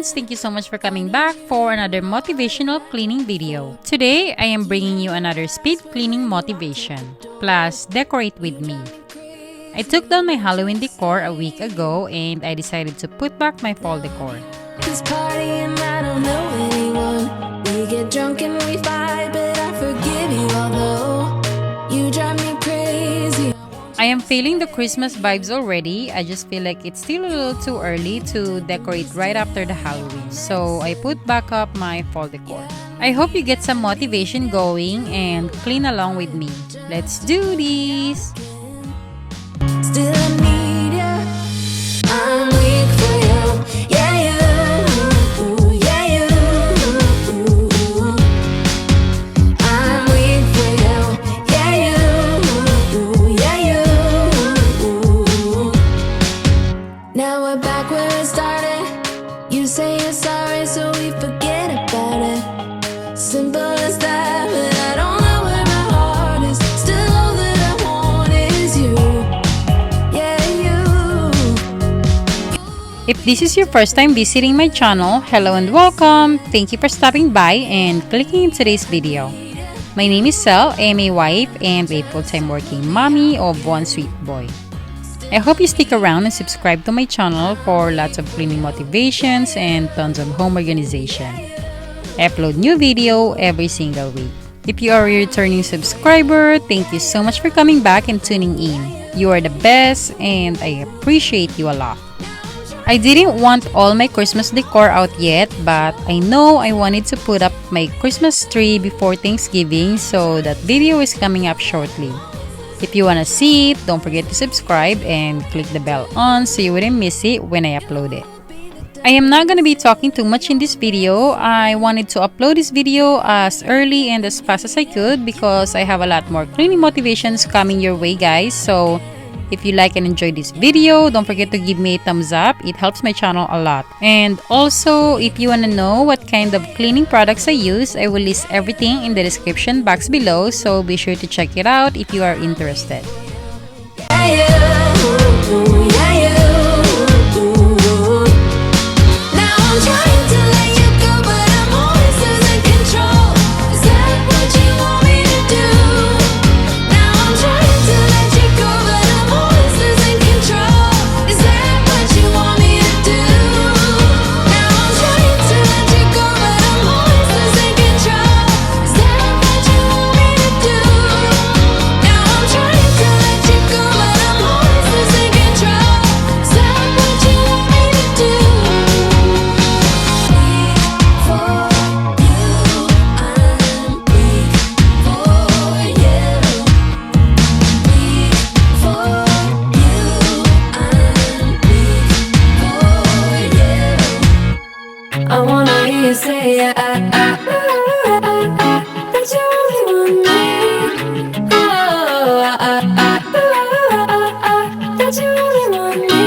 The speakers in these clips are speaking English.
friends, thank you so much for coming back for another motivational cleaning video. Today, I am bringing you another speed cleaning motivation, plus decorate with me. I took down my Halloween decor a week ago and I decided to put back my fall decor. This party and I don't know anyone. We get drunk and we fight, but I forgive you although you drive me crazy. I am feeling the Christmas vibes already. I just feel like it's still a little too early to decorate right after the Halloween. So I put back up my fall decor. I hope you get some motivation going and clean along with me. Let's do this! Still I need ya. I'm weak for you. Yeah, you. Yeah, you. I'm weak for you. Yeah, you. Yeah, you. Now we're back where it started. You say you're sorry, so we forget about it. Simple as that, but I don't know where my heart is. Still all that I want is you. If this is your first time visiting my channel, hello and welcome! Thank you for stopping by and clicking in today's video. My name is Selle, I am a wife and a full-time working mommy of one sweet boy. I hope you stick around and subscribe to my channel for lots of cleaning motivations and tons of home organization. I upload new video every single week. If you are a returning subscriber, thank you so much for coming back and tuning in. You are the best and I appreciate you a lot. I didn't want all my Christmas decor out yet, but I know I wanted to put up my Christmas tree before Thanksgiving, so that video is coming up shortly. If you wanna see it, don't forget to subscribe and click the bell on so you wouldn't miss it when I upload it. I am not gonna be talking too much in this video. I wanted to upload this video as early and as fast as I could because I have a lot more cleaning motivations coming your way, guys. So if you like and enjoy this video, don't forget to give me a thumbs up. It helps my channel a lot. And also, if you want to know what kind of cleaning products I use, I will list everything in the description box below. So be sure to check it out if you are interested. Yeah, you. Yeah, you. Now I'm trying to let you go, but I'm always losing control. Is that what you want me to do? Now I'm trying to let you go, but I'm always losing control. Is that what you want me to do? Now I'm trying to let you go, but I'm always losing control. Is that what you want me to do? Now I'm trying to let you go, but I'm always losing control. Is that what you want me to do? I wanna hear you say that you only want me. That you only want me.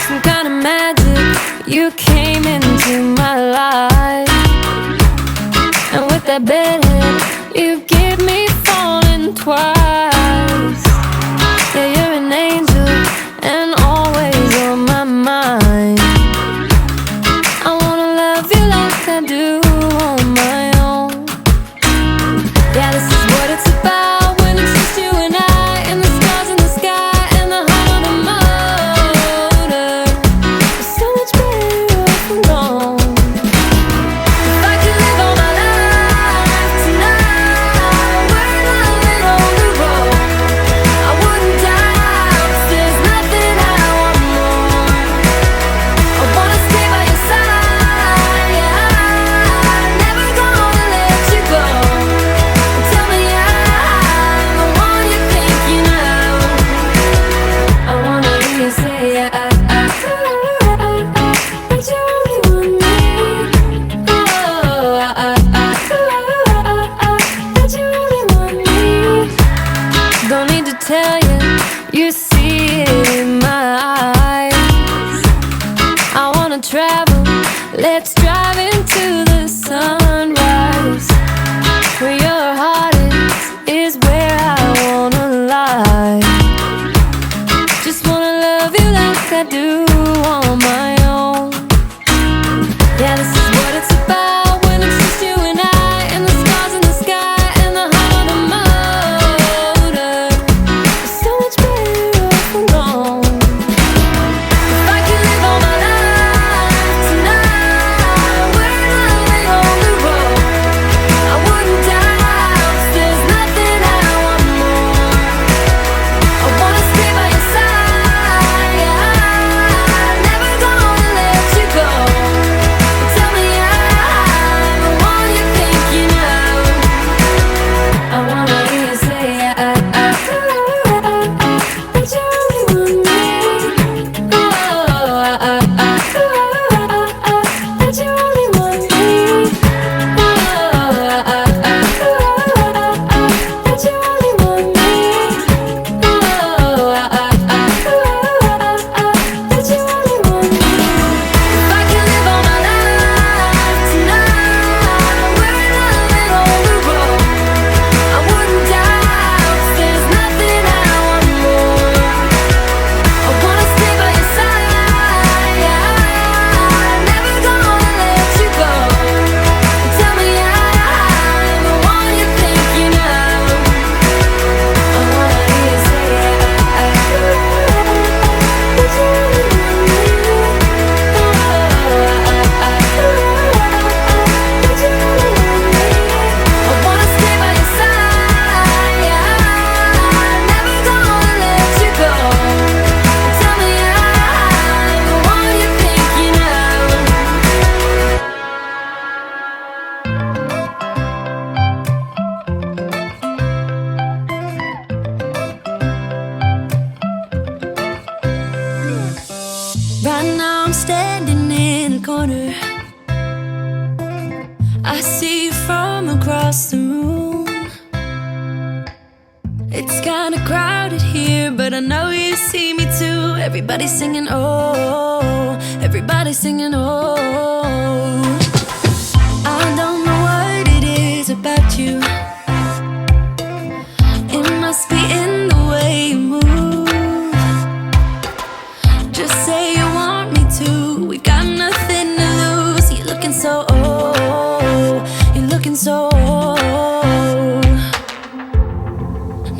Some kind of magic, you came into my life, and with that bedhead, you give me falling twice. Yeah, you're an angel, and always on my mind. I wanna love you like I do on my own. Yeah, this is what it's about when it's just you and I, and the stars in the sky and the heart on the motor. It's so much better off alone. If I could live all my life tonight, we're loving on the road. I wouldn't die, 'cause there's nothing I want more. I wanna stay by your side, yeah. I'm never gonna let you go. Tell me I'm the one you're thinking of. I wanna hear you say that you only want me. That you only want me. Don't need to tell you, you see it in my eyes. I wanna travel, let's drive into the sunrise. Where your heart is where I wanna lie. Just wanna love you like I do on my own. across the room. It's kinda crowded here, but I know you see me too. Everybody's singing, oh, everybody's singing, oh. I don't know what it is about you. It must be in the way you move. Just say you want me to. We got nothing to lose. You're looking so old. You're looking so old.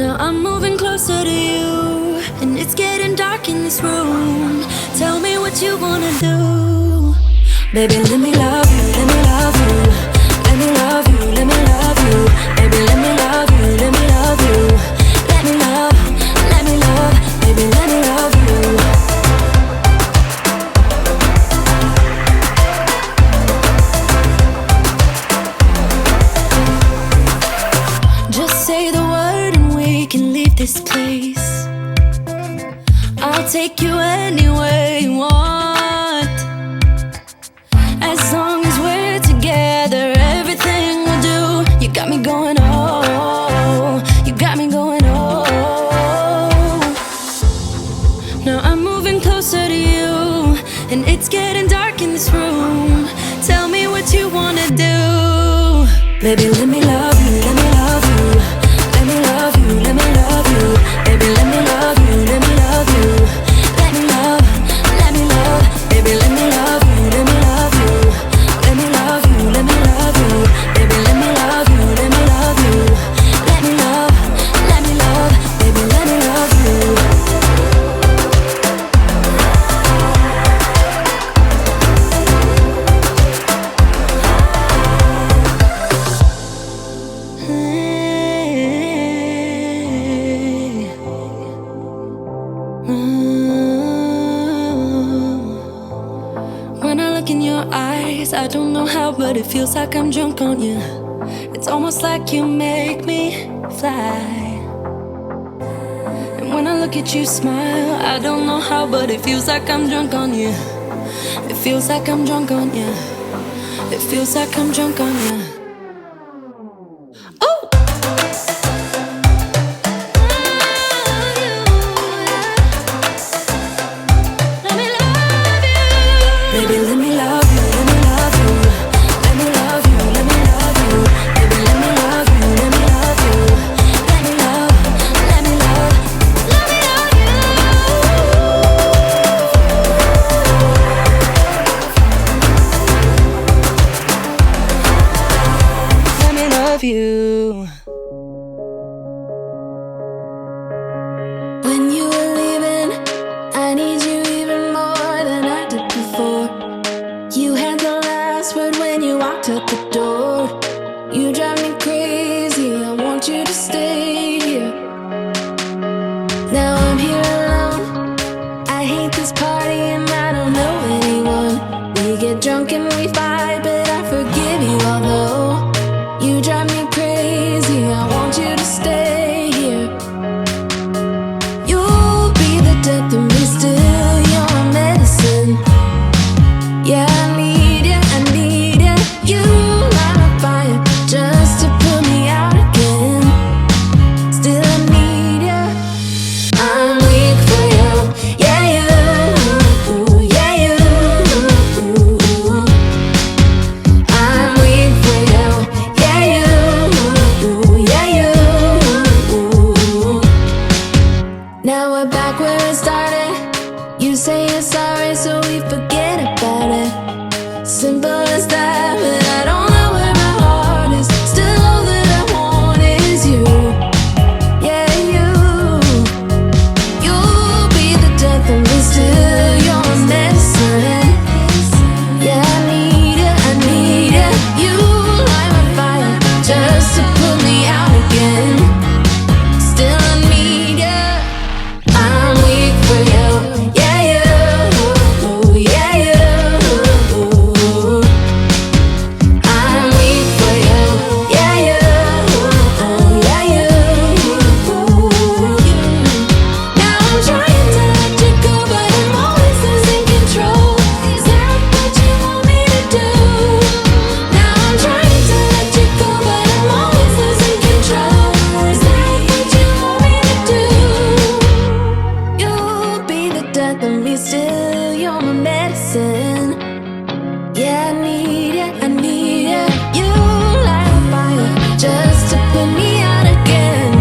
Now I'm moving closer to you, and it's getting dark in this room. Tell me what you wanna do. Baby, let me love you, let me love you. Let me love you, let me love you. Baby, let me love you, let me love you. Let me love, baby, let me love you. Just say the word and we can leave this place. I'll take you anywhere you want. As long as we're together, everything we'll do. You got me going, oh, you got me going, oh. Now I'm moving closer to you, and it's getting dark in this room. Tell me what you wanna do. Baby, let me love you, let me love you. Let me love you, let me love you. Baby, let me love you, let me love you. Let me love, baby, let me love you, let me love you. Let me love you, let me love you. Baby, let me love you, let me love you. Let me love, baby, let me love you. When I look in your eyes, I don't know how, but it feels like I'm drunk on you. It's almost like you make me fly. And when I look at you smile, I don't know how, but it feels like I'm drunk on you. It feels like I'm drunk on you. It feels like I'm drunk on you. Oh! Baby, let me love you, let me love you. Let me love you, let me love you. Baby, let me love you, let me love you. Let me love, let me love, let me love you. Let me love you. When you were leaving, I need you even more than I did before. You had the last word when you walked out the door. You drive me crazy, I want you to stay here. Now I'm here alone. I hate this party and I don't know anyone. We get drunk and we fight, but I forgive you. Although you drive me crazy, I want you to stay here. You'll be the death of me still, you're my medicine. Yeah, I need you, I need you. You light my fire just to put me out again. Still I need you. I'm weak for you. Yeah, you. Yeah, you. I'm weak for you. Yeah, you. Yeah, you. Now we're back where it started. You say you're sorry, so we forget about it. Simple as that, but I don't know where my heart is. Still all that I want is you. Yeah, you. You'll be the death of me still. You're my medicine. Yeah, I need you, I need you. You light my fire just to put me out again. Still I need you. I'm weak for you. Yeah, you. Yeah, you. still, you're my medicine. Yeah, I need it, I need it. You light a fire just to put me out again.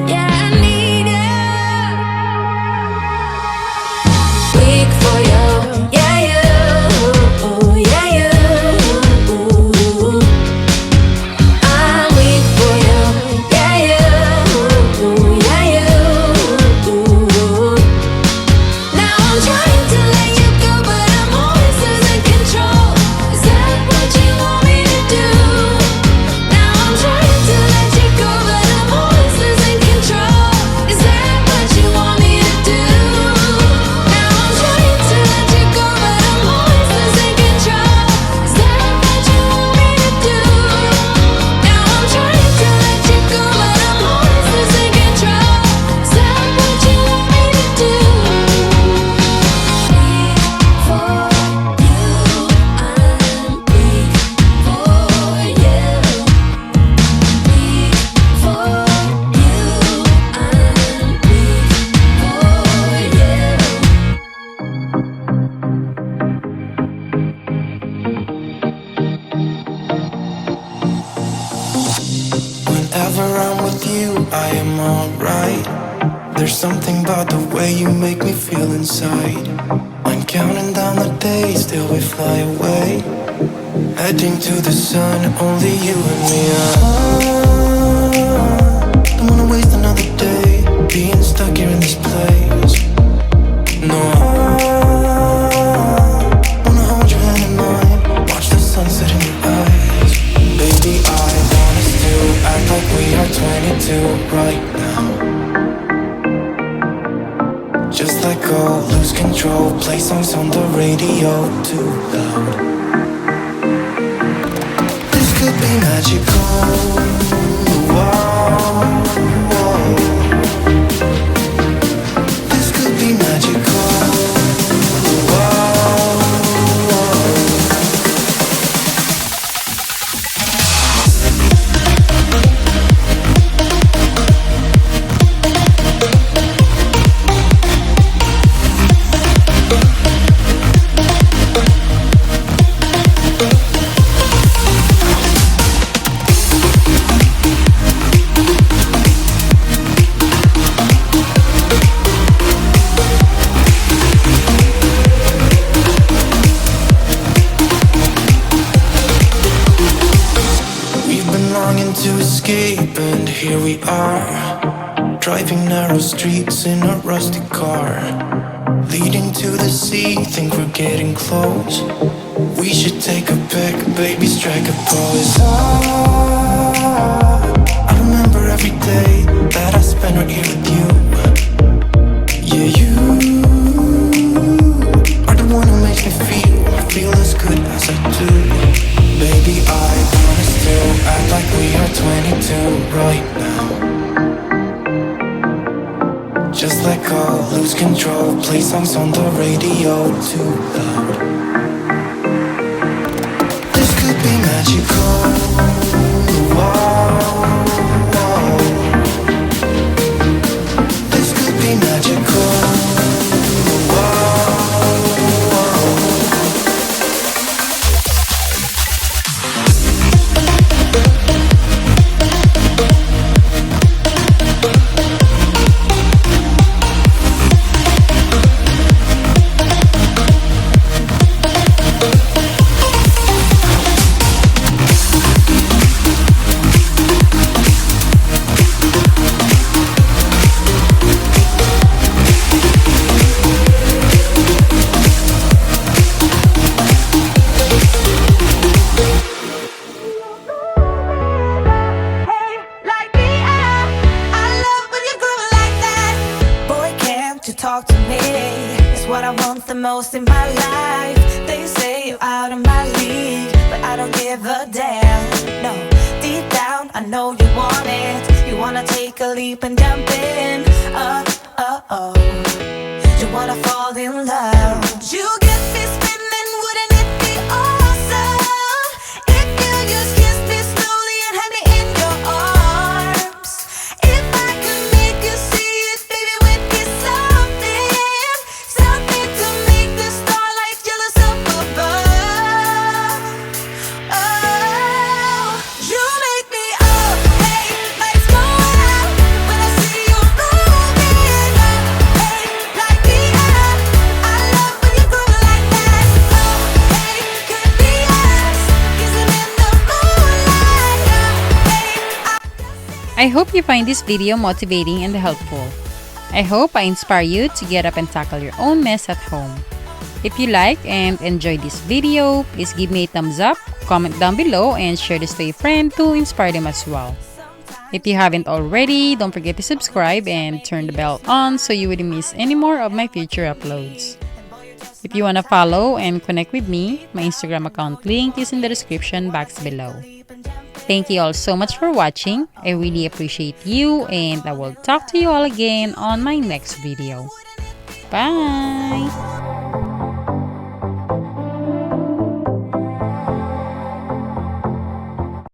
Yeah, I need it. Weak for you, yeah, you, yeah, you. I'm weak for you, yeah, you, yeah, you. Now I'm trying to let you go, but I'm always losing control. Is that what you want me to do? Now I'm trying to let you go, but I'm always losing control. Is that what you want me to do? Now I'm trying to let you go, but I'm always losing control. Is that what you want me to do? Now I'm trying to let you go, but I'm always losing control. Is that what you want me to do? Whenever I'm with you, I am alright. There's something about the way you make me feel inside. I'm counting down the days till we fly away, heading to the sun, only you and me. Don't wanna waste another day being stuck here in this place. No, I wanna hold your hand in mine, watch the sunset in your eyes. Baby, I want us to act like we are 22 right now. Just let go, lose control, play songs on the radio too loud. This could be magical. Whoa, whoa. This could be magical. Whoa, whoa. To escape, and here we are, driving narrow streets in a rusty car, leading to the sea. Think we're getting close. We should take a pic, baby, strike a pose. I remember every day that I spent right here with you. Yeah, you are the one who makes me feel as good as I do. Baby, I want us to act like we are 22 right now. Just let go, lose control, play songs on the radio too loud. This could be magical. Whoa, whoa. This could be magical. Talk to me, it's what I want the most in my life. They say you're out of my league, but I don't give a damn. No, deep down I know you want it. You wanna take a leap and jump in. Oh, you wanna fall in love. You get me spinning, wouldn't it be awesome if you just kiss me slowly and had me in your arms? If I could make you see it, baby, with me something I hope you find this video motivating and helpful. I hope I inspire you to get up and tackle your own mess at home. If you like and enjoyed this video, please give me a thumbs up, comment down below, and share this to a friend to inspire them as well. If you haven't already, don't forget to subscribe and turn the bell on so you wouldn't miss any more of my future uploads. If you want to follow and connect with me, my Instagram account link is in the description box below. Thank you all so much for watching. I really appreciate you, and I will talk to you all again on my next video. Bye!